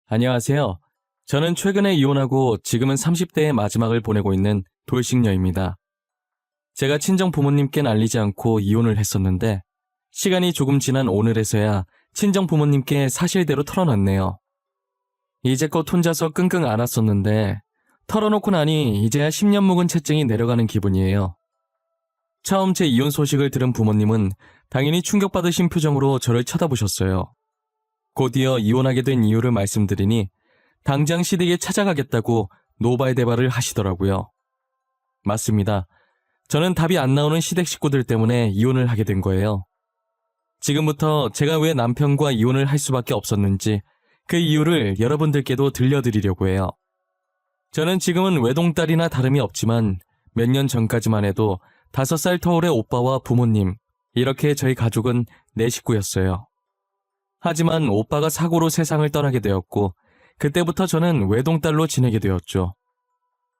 안녕하세요. 저는 최근에 이혼하고 지금은 30대의 마지막을 보내고 있는 돌싱녀입니다. 제가 친정 부모님께는 알리지 않고 이혼을 했었는데 시간이 조금 지난 오늘에서야 친정 부모님께 사실대로 털어놨네요. 이제껏 혼자서 끙끙 앓았었는데 털어놓고 나니 이제야 10년 묵은 채증이 내려가는 기분이에요. 처음 제 이혼 소식을 들은 부모님은 당연히 충격받으신 표정으로 저를 쳐다보셨어요. 곧이어 이혼하게 된 이유를 말씀드리니 당장 시댁에 찾아가겠다고 노발대발을 하시더라고요. 맞습니다. 저는 답이 안 나오는 시댁 식구들 때문에 이혼을 하게 된 거예요. 지금부터 제가 왜 남편과 이혼을 할 수밖에 없었는지 그 이유를 여러분들께도 들려드리려고 해요. 저는 지금은 외동딸이나 다름이 없지만 몇 년 전까지만 해도 5살 터울의 오빠와 부모님, 이렇게 저희 가족은 4식구였어요. 하지만 오빠가 사고로 세상을 떠나게 되었고 그때부터 저는 외동딸로 지내게 되었죠.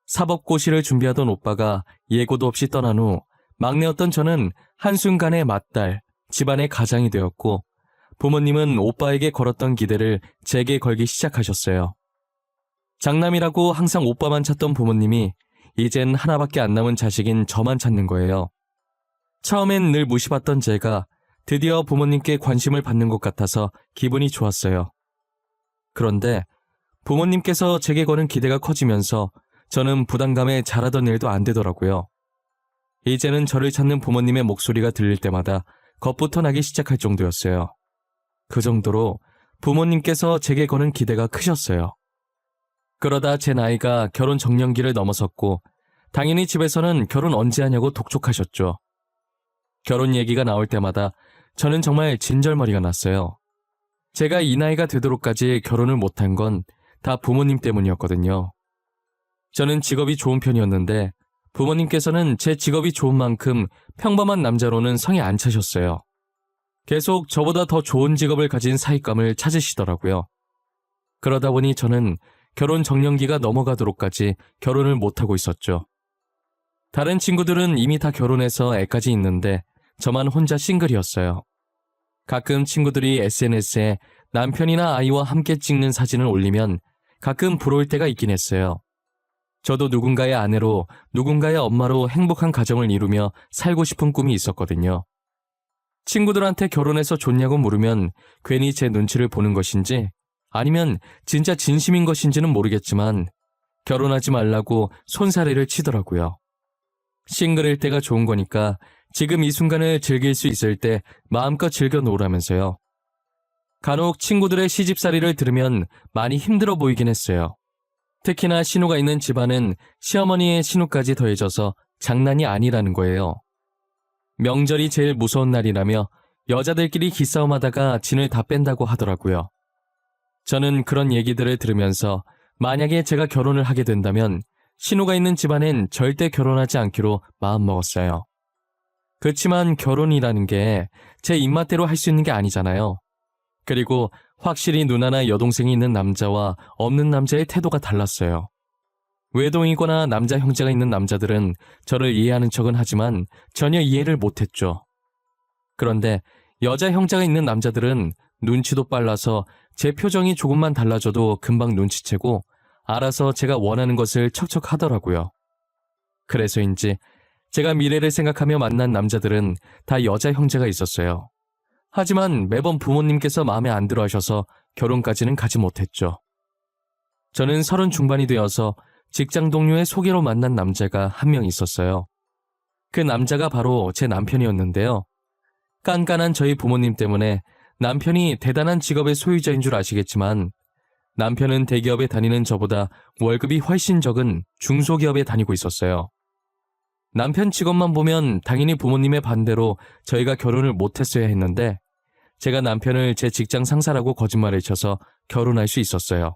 사법고시를 준비하던 오빠가 예고도 없이 떠난 후 막내였던 저는 한순간에 맏딸, 집안의 가장이 되었고 부모님은 오빠에게 걸었던 기대를 제게 걸기 시작하셨어요. 장남이라고 항상 오빠만 찾던 부모님이 이젠 하나밖에 안 남은 자식인 저만 찾는 거예요. 처음엔 늘 무시받던 제가 드디어 부모님께 관심을 받는 것 같아서 기분이 좋았어요. 그런데 부모님께서 제게 거는 기대가 커지면서 저는 부담감에 잘하던 일도 안 되더라고요. 이제는 저를 찾는 부모님의 목소리가 들릴 때마다 겁부터 나기 시작할 정도였어요. 그 정도로 부모님께서 제게 거는 기대가 크셨어요. 그러다 제 나이가 결혼 적령기를 넘어섰고 당연히 집에서는 결혼 언제 하냐고 독촉하셨죠. 결혼 얘기가 나올 때마다 저는 정말 진절머리가 났어요. 제가 이 나이가 되도록까지 결혼을 못한 건 다 부모님 때문이었거든요. 저는 직업이 좋은 편이었는데 부모님께서는 제 직업이 좋은 만큼 평범한 남자로는 성에 안 차셨어요. 계속 저보다 더 좋은 직업을 가진 사익감을 찾으시더라고요. 그러다 보니 저는 결혼 적령기가 넘어가도록까지 결혼을 못하고 있었죠. 다른 친구들은 이미 다 결혼해서 애까지 있는데 저만 혼자 싱글이었어요. 가끔 친구들이 SNS에 남편이나 아이와 함께 찍는 사진을 올리면 가끔 부러울 때가 있긴 했어요. 저도 누군가의 아내로, 누군가의 엄마로 행복한 가정을 이루며 살고 싶은 꿈이 있었거든요. 친구들한테 결혼해서 좋냐고 물으면 괜히 제 눈치를 보는 것인지 아니면 진짜 진심인 것인지는 모르겠지만 결혼하지 말라고 손사래를 치더라고요. 싱글일 때가 좋은 거니까 지금 이 순간을 즐길 수 있을 때 마음껏 즐겨 놓으라면서요. 간혹 친구들의 시집살이를 들으면 많이 힘들어 보이긴 했어요. 특히나 신우가 있는 집안은 시어머니의 신우까지 더해져서 장난이 아니라는 거예요. 명절이 제일 무서운 날이라며 여자들끼리 기싸움하다가 진을 다 뺀다고 하더라고요. 저는 그런 얘기들을 들으면서 만약에 제가 결혼을 하게 된다면 신우가 있는 집안엔 절대 결혼하지 않기로 마음먹었어요. 그렇지만 결혼이라는 게 제 입맛대로 할 수 있는 게 아니잖아요. 그리고 확실히 누나나 여동생이 있는 남자와 없는 남자의 태도가 달랐어요. 외동이거나 남자 형제가 있는 남자들은 저를 이해하는 척은 하지만 전혀 이해를 못했죠. 그런데 여자 형제가 있는 남자들은 눈치도 빨라서 제 표정이 조금만 달라져도 금방 눈치채고 알아서 제가 원하는 것을 척척 하더라고요. 그래서인지 제가 미래를 생각하며 만난 남자들은 다 여자 형제가 있었어요. 하지만 매번 부모님께서 마음에 안 들어 하셔서 결혼까지는 가지 못했죠. 저는 30 중반이 되어서 직장 동료의 소개로 만난 남자가 한 명 있었어요. 그 남자가 바로 제 남편이었는데요. 깐깐한 저희 부모님 때문에 남편이 대단한 직업의 소유자인 줄 아시겠지만 남편은 대기업에 다니는 저보다 월급이 훨씬 적은 중소기업에 다니고 있었어요. 남편 직업만 보면 당연히 부모님의 반대로 저희가 결혼을 못했어야 했는데 제가 남편을 제 직장 상사라고 거짓말을 쳐서 결혼할 수 있었어요.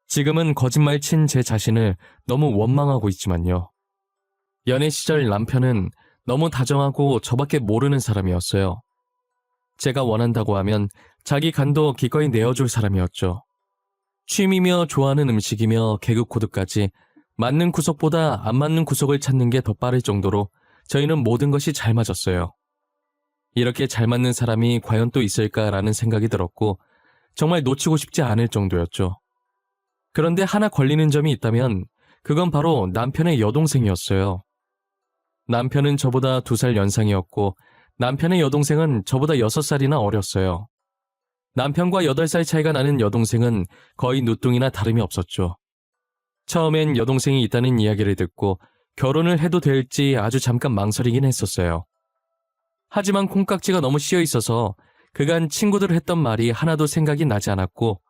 지금은 거짓말 친 제 자신을 너무 원망하고 있지만요. 연애 시절 남편은 너무 다정하고 저밖에 모르는 사람이었어요. 제가 원한다고 하면 자기 간도 기꺼이 내어줄 사람이었죠. 취미며 좋아하는 음식이며 개그 코드까지 맞는 구석보다 안 맞는 구석을 찾는 게 더 빠를 정도로 저희는 모든 것이 잘 맞았어요. 이렇게 잘 맞는 사람이 과연 또 있을까라는 생각이 들었고 정말 놓치고 싶지 않을 정도였죠. 그런데 하나 걸리는 점이 있다면 그건 바로 남편의 여동생이었어요. 남편은 저보다 2살 연상이었고 남편의 여동생은 저보다 6살이나 어렸어요. 남편과 8살 차이가 나는 여동생은 거의 누뚱이나 다름이 없었죠. 처음엔 여동생이 있다는 이야기를 듣고 결혼을 해도 될지 아주 잠깐 망설이긴 했었어요. 하지만 콩깍지가 너무 씌어 있어서 그간 친구들 했던 말이 하나도 생각이 나지 않았고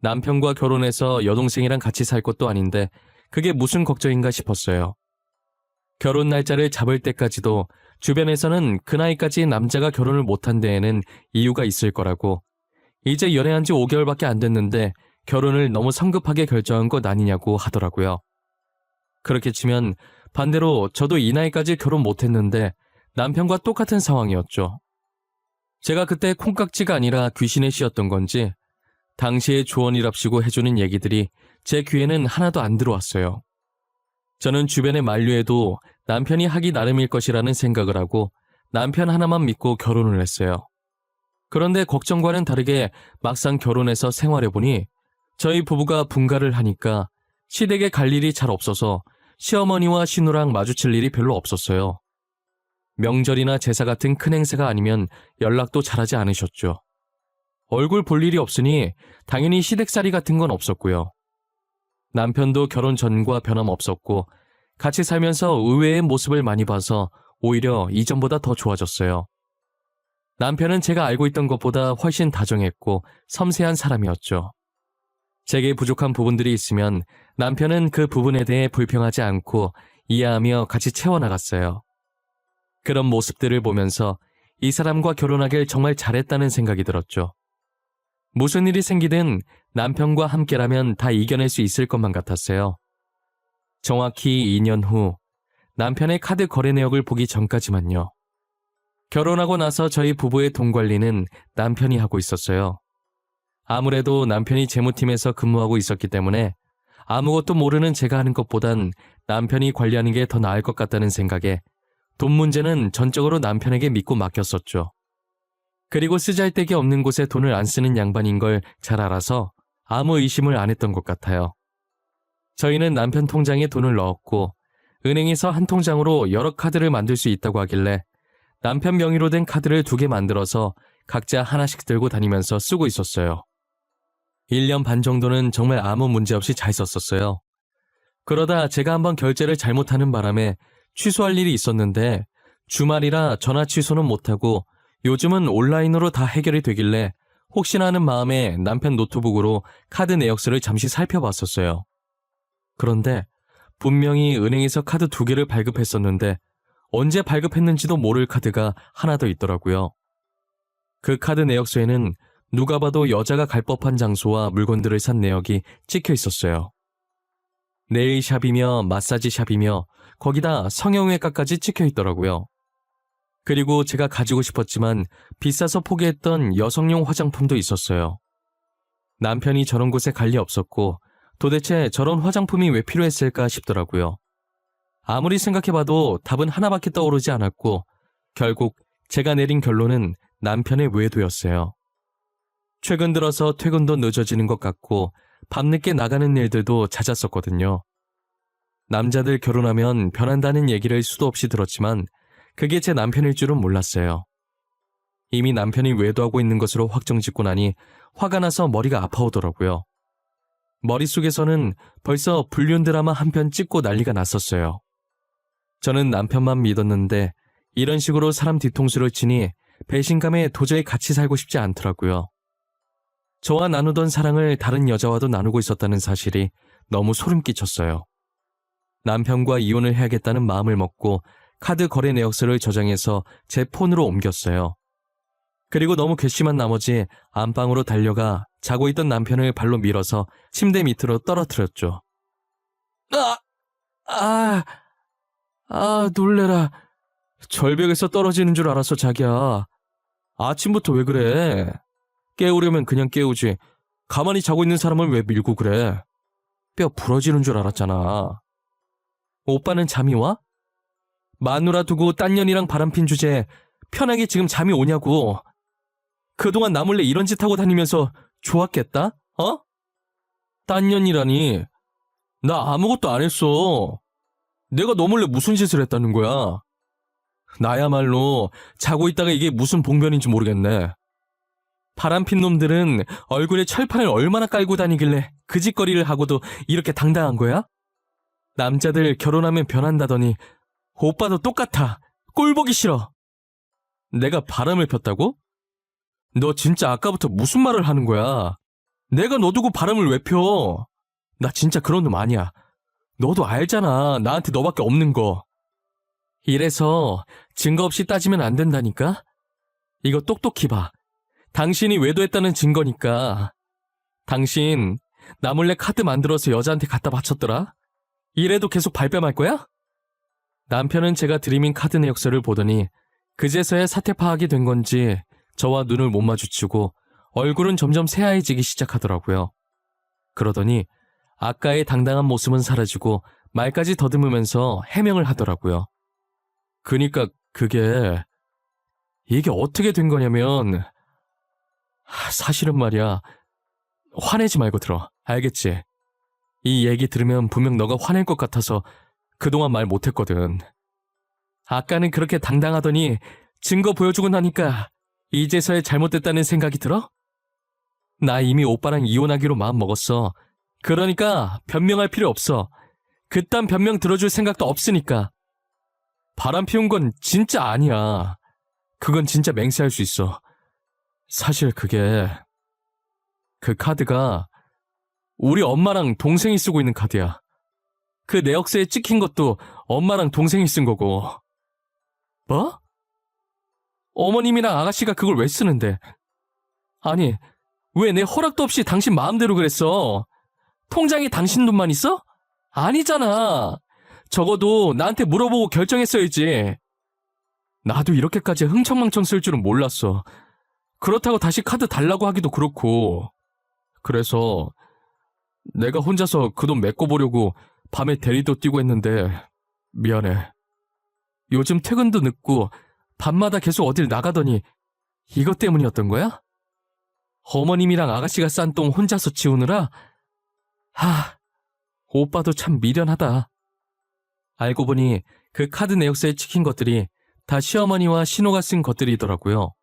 남편과 결혼해서 여동생이랑 같이 살 것도 아닌데 그게 무슨 걱정인가 싶었어요. 결혼 날짜를 잡을 때까지도 주변에서는 그 나이까지 남자가 결혼을 못한 데에는 이유가 있을 거라고, 이제 연애한 지 5개월밖에 안 됐는데 결혼을 너무 성급하게 결정한 것 아니냐고 하더라고요. 그렇게 치면 반대로 저도 이 나이까지 결혼 못했는데 남편과 똑같은 상황이었죠. 제가 그때 콩깍지가 아니라 귀신에 씌었던 건지 당시의 조언이랍시고 해주는 얘기들이 제 귀에는 하나도 안 들어왔어요. 저는 주변의 만류에도 남편이 하기 나름일 것이라는 생각을 하고 남편 하나만 믿고 결혼을 했어요. 그런데 걱정과는 다르게 막상 결혼해서 생활해보니 저희 부부가 분가를 하니까 시댁에 갈 일이 잘 없어서 시어머니와 시누랑 마주칠 일이 별로 없었어요. 명절이나 제사 같은 큰 행사가 아니면 연락도 잘하지 않으셨죠. 얼굴 볼 일이 없으니 당연히 시댁살이 같은 건 없었고요. 남편도 결혼 전과 변함없었고 같이 살면서 의외의 모습을 많이 봐서 오히려 이전보다 더 좋아졌어요. 남편은 제가 알고 있던 것보다 훨씬 다정했고 섬세한 사람이었죠. 제게 부족한 부분들이 있으면 남편은 그 부분에 대해 불평하지 않고 이해하며 같이 채워나갔어요. 그런 모습들을 보면서 이 사람과 결혼하길 정말 잘했다는 생각이 들었죠. 무슨 일이 생기든 남편과 함께라면 다 이겨낼 수 있을 것만 같았어요. 정확히 2년 후 남편의 카드 거래 내역을 보기 전까지만요. 결혼하고 나서 저희 부부의 돈 관리는 남편이 하고 있었어요. 아무래도 남편이 재무팀에서 근무하고 있었기 때문에 아무것도 모르는 제가 하는 것보단 남편이 관리하는 게 더 나을 것 같다는 생각에 돈 문제는 전적으로 남편에게 믿고 맡겼었죠. 그리고 쓰잘데기 없는 곳에 돈을 안 쓰는 양반인 걸 잘 알아서 아무 의심을 안 했던 것 같아요. 저희는 남편 통장에 돈을 넣었고 은행에서 한 통장으로 여러 카드를 만들 수 있다고 하길래 남편 명의로 된 카드를 2개 만들어서 각자 하나씩 들고 다니면서 쓰고 있었어요. 1년 반 정도는 정말 아무 문제 없이 잘 썼었어요. 그러다 제가 한번 결제를 잘못하는 바람에 취소할 일이 있었는데 주말이라 전화 취소는 못하고 요즘은 온라인으로 다 해결이 되길래 혹시나 하는 마음에 남편 노트북으로 카드 내역서를 잠시 살펴봤었어요. 그런데 분명히 은행에서 카드 2개를 발급했었는데 언제 발급했는지도 모를 카드가 하나 더 있더라고요. 그 카드 내역서에는 누가 봐도 여자가 갈 법한 장소와 물건들을 산 내역이 찍혀 있었어요. 네일샵이며 마사지샵이며 거기다 성형외과까지 찍혀 있더라고요. 그리고 제가 가지고 싶었지만 비싸서 포기했던 여성용 화장품도 있었어요. 남편이 저런 곳에 갈 리 없었고 도대체 저런 화장품이 왜 필요했을까 싶더라고요. 아무리 생각해봐도 답은 하나밖에 떠오르지 않았고 결국 제가 내린 결론은 남편의 외도였어요. 최근 들어서 퇴근도 늦어지는 것 같고 밤늦게 나가는 일들도 잦았었거든요. 남자들 결혼하면 변한다는 얘기를 수도 없이 들었지만 그게 제 남편일 줄은 몰랐어요. 이미 남편이 외도하고 있는 것으로 확정짓고 나니 화가 나서 머리가 아파오더라고요. 머릿속에서는 벌써 불륜 드라마 한 편 찍고 난리가 났었어요. 저는 남편만 믿었는데 이런 식으로 사람 뒤통수를 치니 배신감에 도저히 같이 살고 싶지 않더라고요. 저와 나누던 사랑을 다른 여자와도 나누고 있었다는 사실이 너무 소름 끼쳤어요. 남편과 이혼을 해야겠다는 마음을 먹고 카드 거래 내역서를 저장해서 제 폰으로 옮겼어요. 그리고 너무 괘씸한 나머지 안방으로 달려가 자고 있던 남편을 발로 밀어서 침대 밑으로 떨어뜨렸죠. 놀래라. 절벽에서 떨어지는 줄 알았어, 자기야. 아침부터 왜 그래? 깨우려면 그냥 깨우지. 가만히 자고 있는 사람을 왜 밀고 그래? 뼈 부러지는 줄 알았잖아. 오빠는 잠이 와? 마누라 두고 딴 년이랑 바람핀 주제에 편하게 지금 잠이 오냐고. 그동안 나 몰래 이런 짓 하고 다니면서 좋았겠다? 어? 딴 년이라니. 나 아무것도 안 했어. 내가 너 몰래 무슨 짓을 했다는 거야? 나야말로 자고 있다가 이게 무슨 봉변인지 모르겠네. 바람핀 놈들은 얼굴에 철판을 얼마나 깔고 다니길래 그 짓거리를 하고도 이렇게 당당한 거야? 남자들 결혼하면 변한다더니 오빠도 똑같아. 꼴 보기 싫어. 내가 바람을 폈다고? 너 진짜 아까부터 무슨 말을 하는 거야? 내가 너 두고 바람을 왜 펴? 나 진짜 그런 놈 아니야. 너도 알잖아. 나한테 너밖에 없는 거. 이래서 증거 없이 따지면 안 된다니까? 이거 똑똑히 봐. 당신이 외도했다는 증거니까. 당신 나 몰래 카드 만들어서 여자한테 갖다 바쳤더라? 이래도 계속 발뺌할 거야? 남편은 제가 드리민 카드 내역서를 보더니 그제서야 사태 파악이 된 건지 저와 눈을 못 마주치고 얼굴은 점점 새하얘지기 시작하더라고요. 그러더니 아까의 당당한 모습은 사라지고 말까지 더듬으면서 해명을 하더라고요. 그니까 이게 어떻게 된 거냐면 사실은 말이야. 화내지 말고 들어. 알겠지? 이 얘기 들으면 분명 너가 화낼 것 같아서 그동안 말 못했거든. 아까는 그렇게 당당하더니 증거 보여주고 나니까 이제서야 잘못됐다는 생각이 들어? 나 이미 오빠랑 이혼하기로 마음 먹었어. 그러니까 변명할 필요 없어. 그딴 변명 들어줄 생각도 없으니까. 바람 피운 건 진짜 아니야. 그건 진짜 맹세할 수 있어. 사실 그 카드가 우리 엄마랑 동생이 쓰고 있는 카드야. 그 내역서에 찍힌 것도 엄마랑 동생이 쓴 거고. 뭐? 어머님이랑 아가씨가 그걸 왜 쓰는데? 아니, 왜 내 허락도 없이 당신 마음대로 그랬어? 통장에 당신 돈만 있어? 아니잖아. 적어도 나한테 물어보고 결정했어야지. 나도 이렇게까지 흥청망청 쓸 줄은 몰랐어. 그렇다고 다시 카드 달라고 하기도 그렇고. 그래서 내가 혼자서 그 돈 메꿔보려고 밤에 대리도 뛰고 했는데 미안해. 요즘 퇴근도 늦고 밤마다 계속 어딜 나가더니 이것 때문이었던 거야? 어머님이랑 아가씨가 싼 똥 혼자서 치우느라? 오빠도 참 미련하다. 알고 보니 그 카드 내역서에 찍힌 것들이 다 시어머니와 신호가 쓴 것들이더라고요.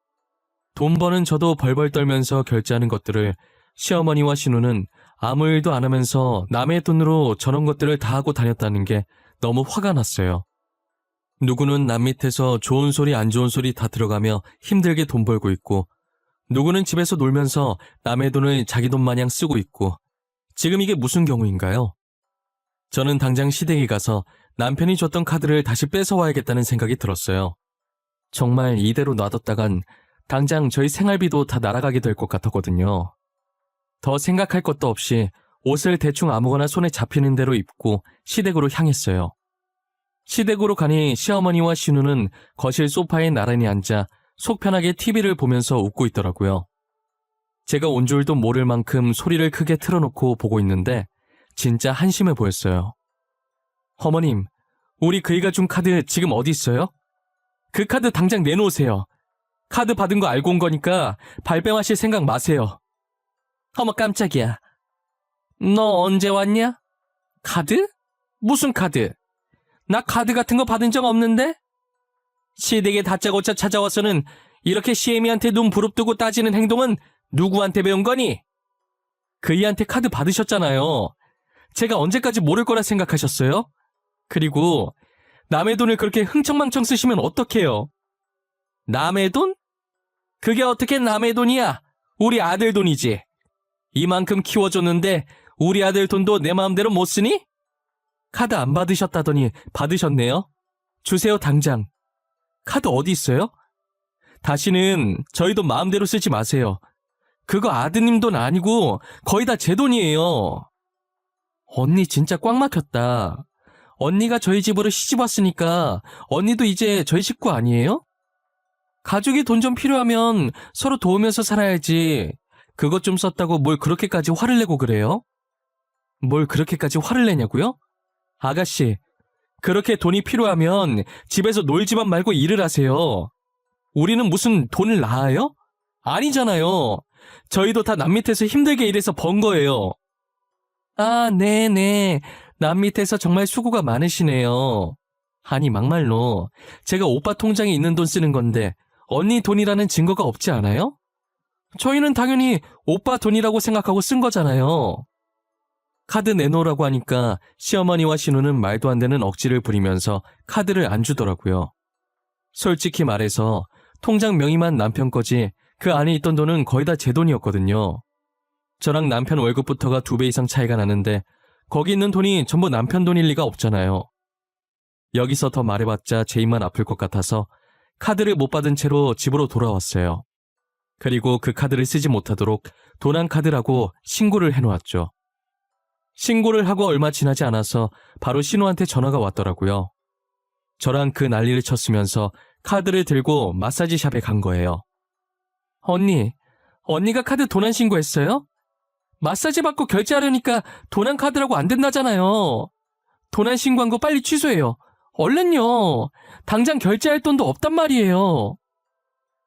돈 버는 저도 벌벌 떨면서 결제하는 것들을 시어머니와 신우는 아무 일도 안 하면서 남의 돈으로 저런 것들을 다 하고 다녔다는 게 너무 화가 났어요. 누구는 남 밑에서 좋은 소리 안 좋은 소리 다 들어가며 힘들게 돈 벌고 있고, 누구는 집에서 놀면서 남의 돈을 자기 돈 마냥 쓰고 있고, 지금 이게 무슨 경우인가요? 저는 당장 시댁에 가서 남편이 줬던 카드를 다시 뺏어와야겠다는 생각이 들었어요. 정말 이대로 놔뒀다간 당장 저희 생활비도 다 날아가게 될 것 같았거든요. 더 생각할 것도 없이 옷을 대충 아무거나 손에 잡히는 대로 입고 시댁으로 향했어요. 시댁으로 가니 시어머니와 신우는 거실 소파에 나란히 앉아 속 편하게 TV를 보면서 웃고 있더라고요. 제가 온 줄도 모를 만큼 소리를 크게 틀어놓고 보고 있는데 진짜 한심해 보였어요. 어머님, 우리 그이가 준 카드 지금 어디 있어요? 그 카드 당장 내놓으세요. 카드 받은 거 알고 온 거니까 발뺌하실 생각 마세요. 어머 깜짝이야. 너 언제 왔냐? 카드? 무슨 카드? 나 카드 같은 거 받은 적 없는데? 시댁에 다짜고짜 찾아와서는 이렇게 시애미한테 눈 부릅뜨고 따지는 행동은 누구한테 배운 거니? 그이한테 카드 받으셨잖아요. 제가 언제까지 모를 거라 생각하셨어요? 그리고 남의 돈을 그렇게 흥청망청 쓰시면 어떡해요? 남의 돈? 그게 어떻게 남의 돈이야? 우리 아들 돈이지. 이만큼 키워줬는데 우리 아들 돈도 내 마음대로 못 쓰니? 카드 안 받으셨다더니 받으셨네요. 주세요 당장. 카드 어디 있어요? 다시는 저희 돈 마음대로 쓰지 마세요. 그거 아드님 돈 아니고 거의 다 제 돈이에요. 언니 진짜 꽉 막혔다. 언니가 저희 집으로 시집 왔으니까 언니도 이제 저희 식구 아니에요? 가족이 돈 좀 필요하면 서로 도우면서 살아야지. 그것 좀 썼다고 뭘 그렇게까지 화를 내고 그래요? 뭘 그렇게까지 화를 내냐고요? 아가씨, 그렇게 돈이 필요하면 집에서 놀지만 말고 일을 하세요. 우리는 무슨 돈을 낳아요? 아니잖아요. 저희도 다 남 밑에서 힘들게 일해서 번 거예요. 아, 네네. 남 밑에서 정말 수고가 많으시네요. 아니, 막말로 제가 오빠 통장에 있는 돈 쓰는 건데 언니 돈이라는 증거가 없지 않아요? 저희는 당연히 오빠 돈이라고 생각하고 쓴 거잖아요. 카드 내놓으라고 하니까 시어머니와 신우는 말도 안 되는 억지를 부리면서 카드를 안 주더라고요. 솔직히 말해서 통장 명의만 남편 거지 그 안에 있던 돈은 거의 다 제 돈이었거든요. 저랑 남편 월급부터가 2배 이상 차이가 나는데 거기 있는 돈이 전부 남편 돈일 리가 없잖아요. 여기서 더 말해봤자 제 입만 아플 것 같아서 카드를 못 받은 채로 집으로 돌아왔어요. 그리고 그 카드를 쓰지 못하도록 도난 카드라고 신고를 해놓았죠. 신고를 하고 얼마 지나지 않아서 바로 신우한테 전화가 왔더라고요. 저랑 그 난리를 쳤으면서 카드를 들고 마사지샵에 간 거예요. 언니가 카드 도난 신고했어요? 마사지 받고 결제하려니까 도난 카드라고 안 된다잖아요. 도난 신고한 거 빨리 취소해요. 얼른요. 당장 결제할 돈도 없단 말이에요.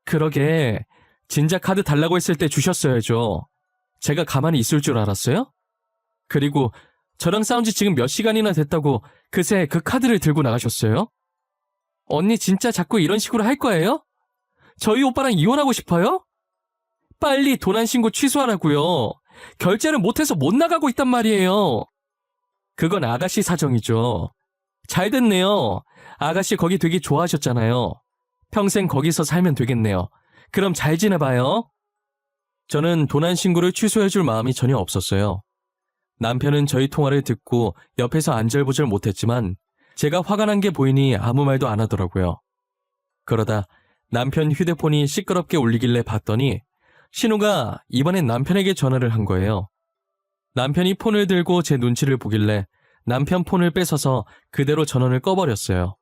그러게, 진작 카드 달라고 했을 때 주셨어야죠. 제가 가만히 있을 줄 알았어요? 그리고 저랑 싸운 지 지금 몇 시간이나 됐다고 그새 그 카드를 들고 나가셨어요? 언니 진짜 자꾸 이런 식으로 할 거예요? 저희 오빠랑 이혼하고 싶어요? 빨리 도난 신고 취소하라고요. 결제를 못해서 못 나가고 있단 말이에요. 그건 아가씨 사정이죠. 잘 됐네요. 아가씨 거기 되게 좋아하셨잖아요. 평생 거기서 살면 되겠네요. 그럼 잘 지내봐요. 저는 도난 신고를 취소해줄 마음이 전혀 없었어요. 남편은 저희 통화를 듣고 옆에서 안절부절 못했지만 제가 화가 난 게 보이니 아무 말도 안 하더라고요. 그러다 남편 휴대폰이 시끄럽게 울리길래 봤더니 신우가 이번엔 남편에게 전화를 한 거예요. 남편이 폰을 들고 제 눈치를 보길래 남편 폰을 뺏어서 그대로 전원을 꺼버렸어요.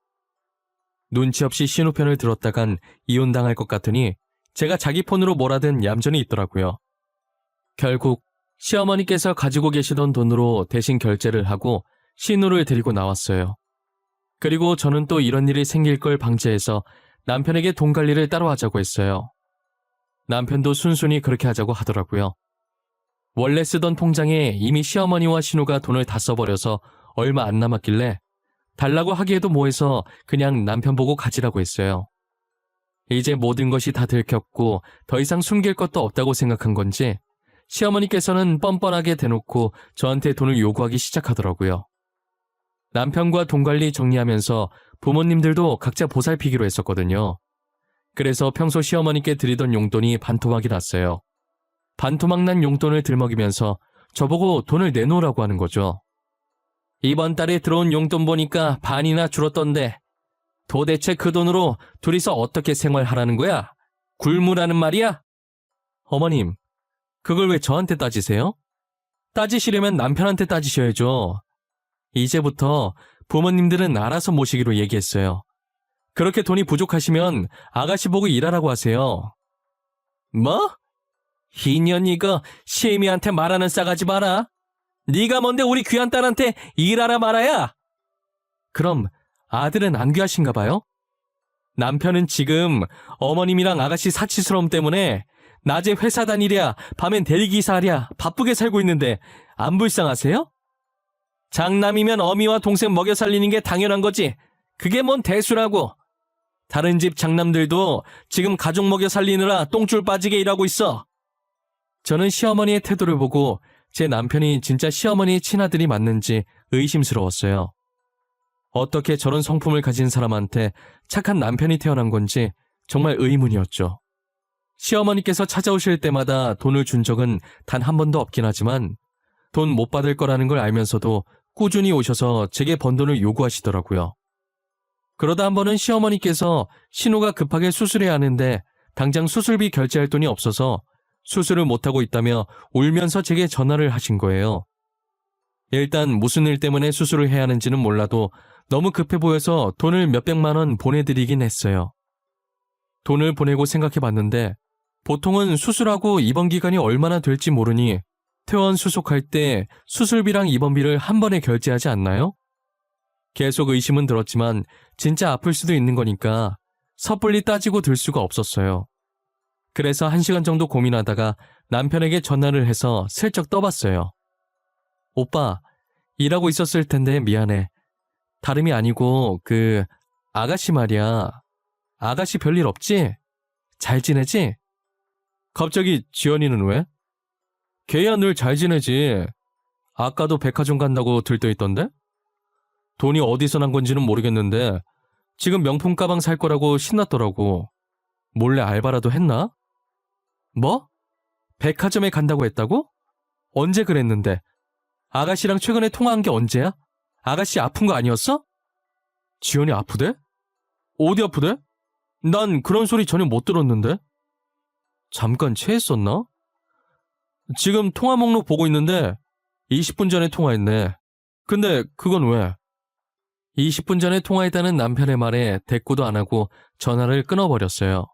눈치 없이 신우 편을 들었다간 이혼당할 것 같으니 제가 자기 폰으로 뭐라든 얌전히 있더라고요. 결국 시어머니께서 가지고 계시던 돈으로 대신 결제를 하고 신우를 데리고 나왔어요. 그리고 저는 또 이런 일이 생길 걸 방지해서 남편에게 돈 관리를 따로 하자고 했어요. 남편도 순순히 그렇게 하자고 하더라고요. 원래 쓰던 통장에 이미 시어머니와 신우가 돈을 다 써버려서 얼마 안 남았길래 달라고 하기에도 뭐해서 그냥 남편 보고 가지라고 했어요. 이제 모든 것이 다 들켰고 더 이상 숨길 것도 없다고 생각한 건지 시어머니께서는 뻔뻔하게 대놓고 저한테 돈을 요구하기 시작하더라고요. 남편과 돈 관리 정리하면서 부모님들도 각자 보살피기로 했었거든요. 그래서 평소 시어머니께 드리던 용돈이 반토막이 났어요. 반토막 난 용돈을 들먹이면서 저보고 돈을 내놓으라고 하는 거죠. 이번 달에 들어온 용돈 보니까 반이나 줄었던데 도대체 그 돈으로 둘이서 어떻게 생활하라는 거야? 굶으라는 말이야? 어머님, 그걸 왜 저한테 따지세요? 따지시려면 남편한테 따지셔야죠. 이제부터 부모님들은 알아서 모시기로 얘기했어요. 그렇게 돈이 부족하시면 아가씨 보고 일하라고 하세요. 뭐? 이년 이거 시애미한테 말하는 싸가지 마라. 네가 뭔데 우리 귀한 딸한테 일하라 말아야? 그럼 아들은 안 귀하신가 봐요? 남편은 지금 어머님이랑 아가씨 사치스러움 때문에 낮에 회사 다니랴 밤엔 대리기사하랴 바쁘게 살고 있는데 안 불쌍하세요? 장남이면 어미와 동생 먹여 살리는 게 당연한 거지. 그게 뭔 대수라고. 다른 집 장남들도 지금 가족 먹여 살리느라 똥줄 빠지게 일하고 있어. 저는 시어머니의 태도를 보고 제 남편이 진짜 시어머니의 친아들이 맞는지 의심스러웠어요. 어떻게 저런 성품을 가진 사람한테 착한 남편이 태어난 건지 정말 의문이었죠. 시어머니께서 찾아오실 때마다 돈을 준 적은 단 한 번도 없긴 하지만 돈 못 받을 거라는 걸 알면서도 꾸준히 오셔서 제게 번 돈을 요구하시더라고요. 그러다 한 번은 시어머니께서 신우가 급하게 수술해야 하는데 당장 수술비 결제할 돈이 없어서 수술을 못하고 있다며 울면서 제게 전화를 하신 거예요. 일단 무슨 일 때문에 수술을 해야 하는지는 몰라도 너무 급해 보여서 돈을 몇백만 원 보내드리긴 했어요. 돈을 보내고 생각해봤는데 보통은 수술하고 입원 기간이 얼마나 될지 모르니 퇴원 수속할 때 수술비랑 입원비를 한 번에 결제하지 않나요? 계속 의심은 들었지만 진짜 아플 수도 있는 거니까 섣불리 따지고 들 수가 없었어요. 그래서 1시간 정도 고민하다가 남편에게 전화를 해서 슬쩍 떠봤어요. 오빠, 일하고 있었을 텐데 미안해. 다름이 아니고 아가씨 말이야. 아가씨 별일 없지? 잘 지내지? 갑자기 지연이는 왜? 걔야 늘 잘 지내지. 아까도 백화점 간다고 들떠있던데? 돈이 어디서 난 건지는 모르겠는데 지금 명품 가방 살 거라고 신났더라고. 몰래 알바라도 했나? 뭐? 백화점에 간다고 했다고? 언제 그랬는데? 아가씨랑 최근에 통화한 게 언제야? 아가씨 아픈 거 아니었어? 지연이 아프대? 어디 아프대? 난 그런 소리 전혀 못 들었는데. 잠깐 체했었나? 지금 통화 목록 보고 있는데 20분 전에 통화했네. 근데 그건 왜? 20분 전에 통화했다는 남편의 말에 대꾸도 안 하고 전화를 끊어버렸어요.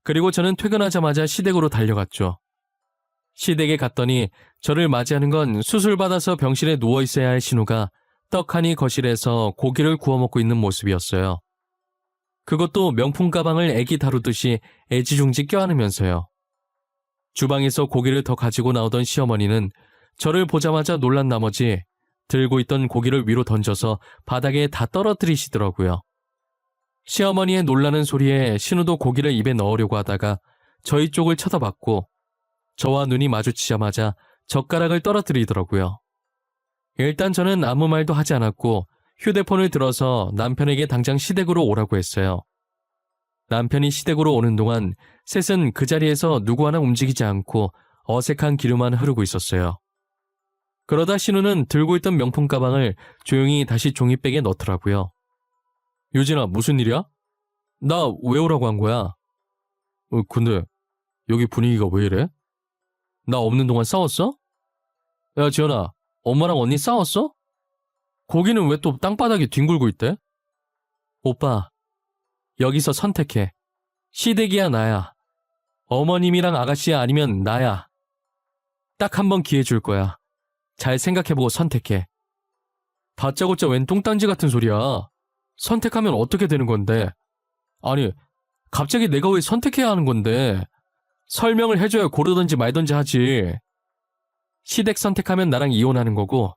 그리고 저는 퇴근하자마자 시댁으로 달려갔죠. 시댁에 갔더니 저를 맞이하는 건 수술받아서 병실에 누워있어야 할 신우가 떡하니 거실에서 고기를 구워 먹고 있는 모습이었어요. 그것도 명품 가방을 애기 다루듯이 애지중지 껴안으면서요. 주방에서 고기를 더 가지고 나오던 시어머니는 저를 보자마자 놀란 나머지 들고 있던 고기를 위로 던져서 바닥에 다 떨어뜨리시더라고요. 시어머니의 놀라는 소리에 신우도 고기를 입에 넣으려고 하다가 저희 쪽을 쳐다봤고 저와 눈이 마주치자마자 젓가락을 떨어뜨리더라고요. 일단 저는 아무 말도 하지 않았고 휴대폰을 들어서 남편에게 당장 시댁으로 오라고 했어요. 남편이 시댁으로 오는 동안 셋은 그 자리에서 누구 하나 움직이지 않고 어색한 기류만 흐르고 있었어요. 그러다 신우는 들고 있던 명품 가방을 조용히 다시 종이백에 넣더라고요. 유진아, 무슨 일이야? 나 왜 오라고 한 거야? 근데 여기 분위기가 왜 이래? 나 없는 동안 싸웠어? 야, 지연아, 엄마랑 언니 싸웠어? 거기는 왜 또 땅바닥에 뒹굴고 있대? 오빠, 여기서 선택해. 시댁이야, 나야. 어머님이랑 아가씨야, 아니면 나야. 딱 한 번 기회 줄 거야. 잘 생각해보고 선택해. 다짜고짜 웬 똥딴지 같은 소리야. 선택하면 어떻게 되는 건데? 아니, 갑자기 내가 왜 선택해야 하는 건데? 설명을 해줘야 고르든지 말든지 하지. 시댁 선택하면 나랑 이혼하는 거고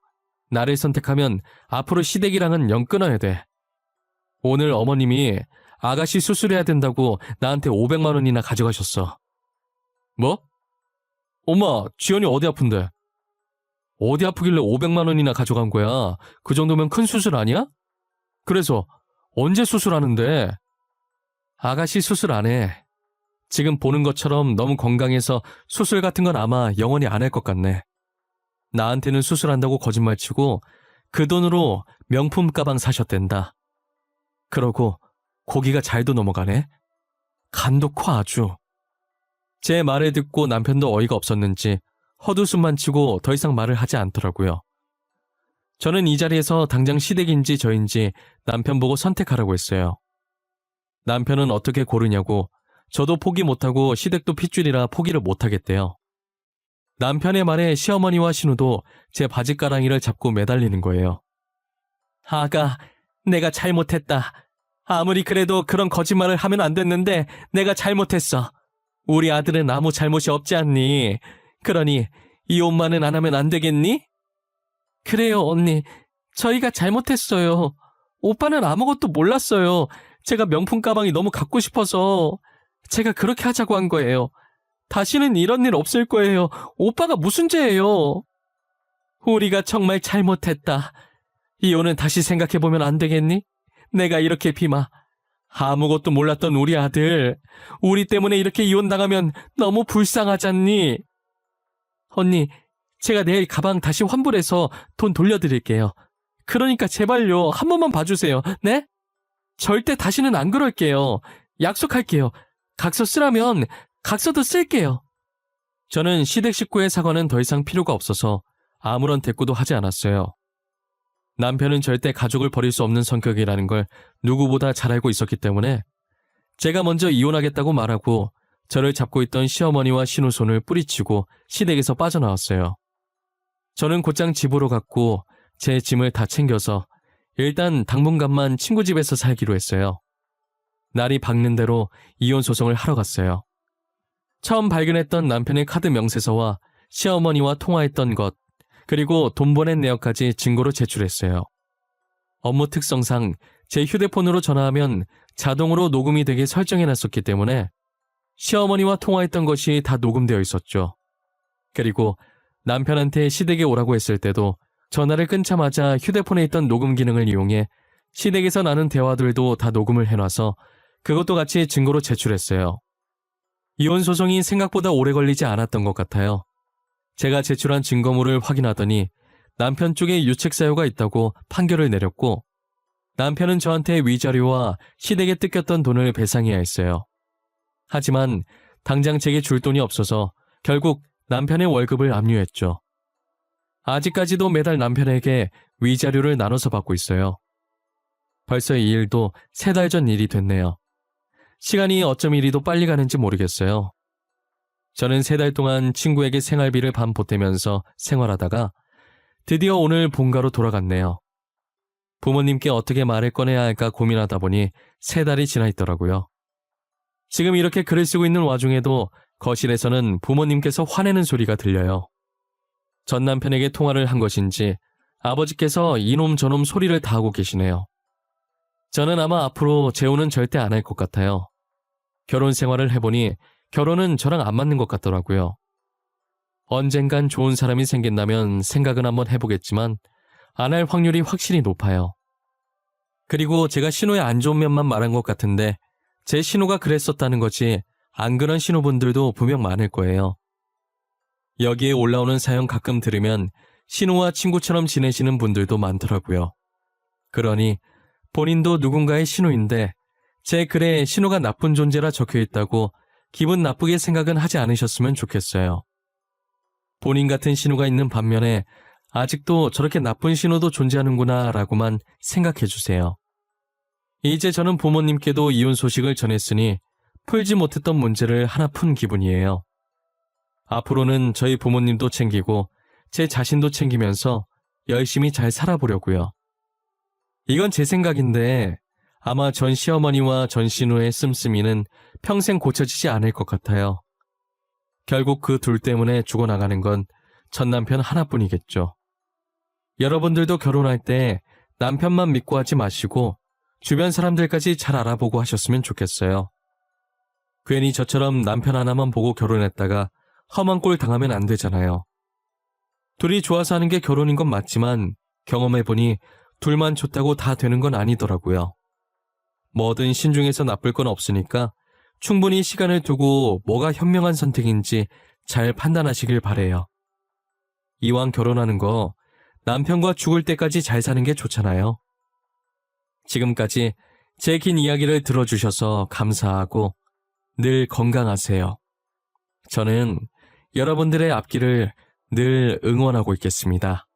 나를 선택하면 앞으로 시댁이랑은 영 끊어야 돼. 오늘 어머님이 아가씨 수술해야 된다고 나한테 500만 원이나 가져가셨어. 뭐? 엄마, 지연이 어디 아픈데? 어디 아프길래 500만 원이나 가져간 거야? 그 정도면 큰 수술 아니야? 그래서 언제 수술하는데? 아가씨 수술 안 해. 지금 보는 것처럼 너무 건강해서 수술 같은 건 아마 영원히 안 할 것 같네. 나한테는 수술한다고 거짓말치고 그 돈으로 명품 가방 사셨댄다. 그러고 고기가 잘도 넘어가네. 간도 커 아주. 제 말을 듣고 남편도 어이가 없었는지 헛웃음만 치고 더 이상 말을 하지 않더라고요. 저는 이 자리에서 당장 시댁인지 저인지 남편 보고 선택하라고 했어요. 남편은 어떻게 고르냐고 저도 포기 못하고 시댁도 핏줄이라 포기를 못하겠대요. 남편의 말에 시어머니와 신우도 제 바지가랑이를 잡고 매달리는 거예요. 아가, 내가 잘못했다. 아무리 그래도 그런 거짓말을 하면 안 됐는데 내가 잘못했어. 우리 아들은 아무 잘못이 없지 않니? 그러니 이혼만은 안 하면 안 되겠니? 그래요, 언니. 저희가 잘못했어요. 오빠는 아무것도 몰랐어요. 제가 명품 가방이 너무 갖고 싶어서 제가 그렇게 하자고 한 거예요. 다시는 이런 일 없을 거예요. 오빠가 무슨 죄예요? 우리가 정말 잘못했다. 이혼은 다시 생각해보면 안 되겠니? 내가 이렇게 비마. 아무것도 몰랐던 우리 아들. 우리 때문에 이렇게 이혼당하면 너무 불쌍하잖니? 언니, 제가 내일 가방 다시 환불해서 돈 돌려드릴게요. 그러니까 제발요. 한 번만 봐주세요. 네? 절대 다시는 안 그럴게요. 약속할게요. 각서 쓰라면 각서도 쓸게요. 저는 시댁 식구의 사과는 더 이상 필요가 없어서 아무런 대꾸도 하지 않았어요. 남편은 절대 가족을 버릴 수 없는 성격이라는 걸 누구보다 잘 알고 있었기 때문에 제가 먼저 이혼하겠다고 말하고 저를 잡고 있던 시어머니와 신우 손을 뿌리치고 시댁에서 빠져나왔어요. 저는 곧장 집으로 갔고 제 짐을 다 챙겨서 일단 당분간만 친구 집에서 살기로 했어요. 날이 밝는 대로 이혼 소송을 하러 갔어요. 처음 발견했던 남편의 카드 명세서와 시어머니와 통화했던 것, 그리고 돈 보낸 내역까지 증거로 제출했어요. 업무 특성상 제 휴대폰으로 전화하면 자동으로 녹음이 되게 설정해놨었기 때문에 시어머니와 통화했던 것이 다 녹음되어 있었죠. 그리고 남편한테 시댁에 오라고 했을 때도 전화를 끊자마자 휴대폰에 있던 녹음 기능을 이용해 시댁에서 나눈 대화들도 다 녹음을 해놔서 그것도 같이 증거로 제출했어요. 이혼 소송이 생각보다 오래 걸리지 않았던 것 같아요. 제가 제출한 증거물을 확인하더니 남편 쪽에 유책 사유가 있다고 판결을 내렸고, 남편은 저한테 위자료와 시댁에 뜯겼던 돈을 배상해야 했어요. 하지만 당장 제게 줄 돈이 없어서 결국 남편의 월급을 압류했죠. 아직까지도 매달 남편에게 위자료를 나눠서 받고 있어요. 벌써 이 일도 3달 전 일이 됐네요. 시간이 어쩜 이리도 빨리 가는지 모르겠어요. 저는 3달 동안 친구에게 생활비를 반 보태면서 생활하다가 드디어 오늘 본가로 돌아갔네요. 부모님께 어떻게 말을 꺼내야 할까 고민하다 보니 3달이 지나 있더라고요. 지금 이렇게 글을 쓰고 있는 와중에도 거실에서는 부모님께서 화내는 소리가 들려요. 전 남편에게 통화를 한 것인지 아버지께서 이놈 저놈 소리를 다 하고 계시네요. 저는 아마 앞으로 재혼은 절대 안 할 것 같아요. 결혼 생활을 해보니 결혼은 저랑 안 맞는 것 같더라고요. 언젠간 좋은 사람이 생긴다면 생각은 한번 해보겠지만 안 할 확률이 확실히 높아요. 그리고 제가 신호의 안 좋은 면만 말한 것 같은데 제 신호가 그랬었다는 거지 안 그런 신호분들도 분명 많을 거예요. 여기에 올라오는 사연 가끔 들으면 신호와 친구처럼 지내시는 분들도 많더라고요. 그러니 본인도 누군가의 신호인데 제 글에 신호가 나쁜 존재라 적혀있다고 기분 나쁘게 생각은 하지 않으셨으면 좋겠어요. 본인 같은 신호가 있는 반면에 아직도 저렇게 나쁜 신호도 존재하는구나 라고만 생각해주세요. 이제 저는 부모님께도 이혼 소식을 전했으니 풀지 못했던 문제를 하나 푼 기분이에요. 앞으로는 저희 부모님도 챙기고 제 자신도 챙기면서 열심히 잘 살아보려고요. 이건 제 생각인데 아마 전 시어머니와 전 신우의 씀씀이는 평생 고쳐지지 않을 것 같아요. 결국 그 둘 때문에 죽어나가는 건 전 남편 하나뿐이겠죠. 여러분들도 결혼할 때 남편만 믿고 하지 마시고 주변 사람들까지 잘 알아보고 하셨으면 좋겠어요. 괜히 저처럼 남편 하나만 보고 결혼했다가 험한 꼴 당하면 안 되잖아요. 둘이 좋아서 하는 게 결혼인 건 맞지만 경험해보니 둘만 좋다고 다 되는 건 아니더라고요. 뭐든 신중해서 나쁠 건 없으니까 충분히 시간을 두고 뭐가 현명한 선택인지 잘 판단하시길 바래요. 이왕 결혼하는 거 남편과 죽을 때까지 잘 사는 게 좋잖아요. 지금까지 제 긴 이야기를 들어주셔서 감사하고 늘 건강하세요. 저는 여러분들의 앞길을 늘 응원하고 있겠습니다.